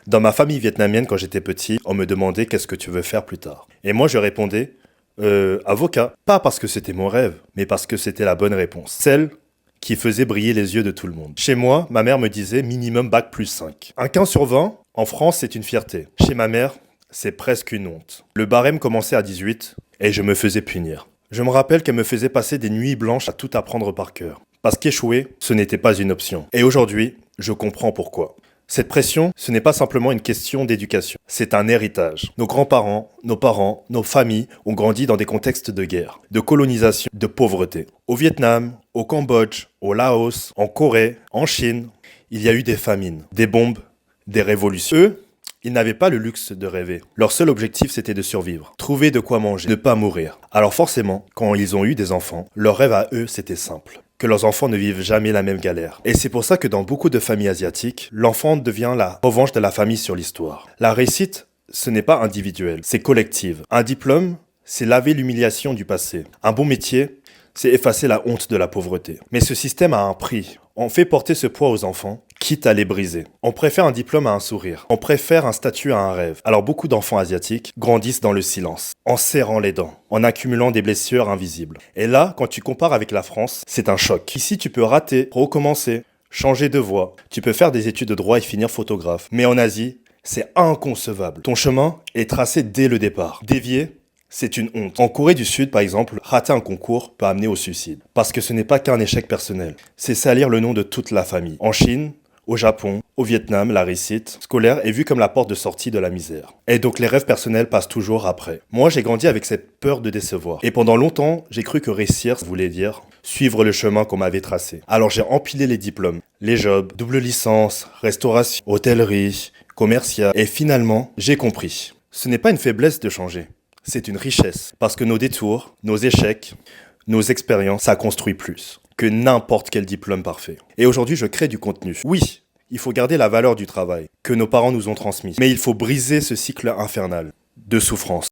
Dans ma famille vietnamienne, quand j'étais petit, on me demandait qu'est-ce que tu veux faire plus tard. Et moi, je répondais, avocat. Pas parce que c'était mon rêve, mais parce que c'était la bonne réponse. Celle qui faisait briller les yeux de tout le monde. Chez moi, ma mère me disait minimum bac plus 5. Un 15 sur 20, en France, c'est une fierté. Chez ma mère, c'est presque une honte. Le barème commençait à 18 et je me faisais punir. Je me rappelle qu'elle me faisait passer des nuits blanches à tout apprendre par cœur. Parce qu'échouer, ce n'était pas une option. Et aujourd'hui, je comprends pourquoi. Cette pression, ce n'est pas simplement une question d'éducation, c'est un héritage. Nos grands-parents, nos parents, nos familles ont grandi dans des contextes de guerre, de colonisation, de pauvreté. Au Vietnam, au Cambodge, au Laos, en Corée, en Chine, il y a eu des famines, des bombes, des révolutions. Eux, ils n'avaient pas le luxe de rêver. Leur seul objectif, c'était de survivre, trouver de quoi manger, ne pas mourir. Alors forcément, quand ils ont eu des enfants, leur rêve à eux, c'était simple. Que leurs enfants ne vivent jamais la même galère. Et c'est pour ça que dans beaucoup de familles asiatiques, l'enfant devient la revanche de la famille sur l'histoire. La réussite, ce n'est pas individuel, c'est collective. Un diplôme, c'est laver l'humiliation du passé. Un bon métier, c'est effacer la honte de la pauvreté. Mais ce système a un prix. On fait porter ce poids aux enfants, quitte à les briser. On préfère un diplôme à un sourire. On préfère un statut à un rêve. Alors beaucoup d'enfants asiatiques grandissent dans le silence, en serrant les dents, en accumulant des blessures invisibles. Et là, quand tu compares avec la France, c'est un choc. Ici, tu peux rater, recommencer, changer de voie. Tu peux faire des études de droit et finir photographe. Mais en Asie, c'est inconcevable. Ton chemin est tracé dès le départ. Dévier, c'est une honte. En Corée du Sud, par exemple, rater un concours peut amener au suicide. Parce que ce n'est pas qu'un échec personnel. C'est salir le nom de toute la famille. En Chine, au Japon, au Vietnam, la réussite scolaire est vue comme la porte de sortie de la misère. Et donc les rêves personnels passent toujours après. Moi, j'ai grandi avec cette peur de décevoir. Et pendant longtemps, j'ai cru que réussir voulait dire suivre le chemin qu'on m'avait tracé. Alors j'ai empilé les diplômes, les jobs, double licence, restauration, hôtellerie, commercial. Et finalement, j'ai compris. Ce n'est pas une faiblesse de changer. C'est une richesse. Parce que nos détours, nos échecs, nos expériences, ça construit plus que n'importe quel diplôme parfait. Et aujourd'hui, je crée du contenu. Oui, il faut garder la valeur du travail que nos parents nous ont transmis. Mais il faut briser ce cycle infernal de souffrance.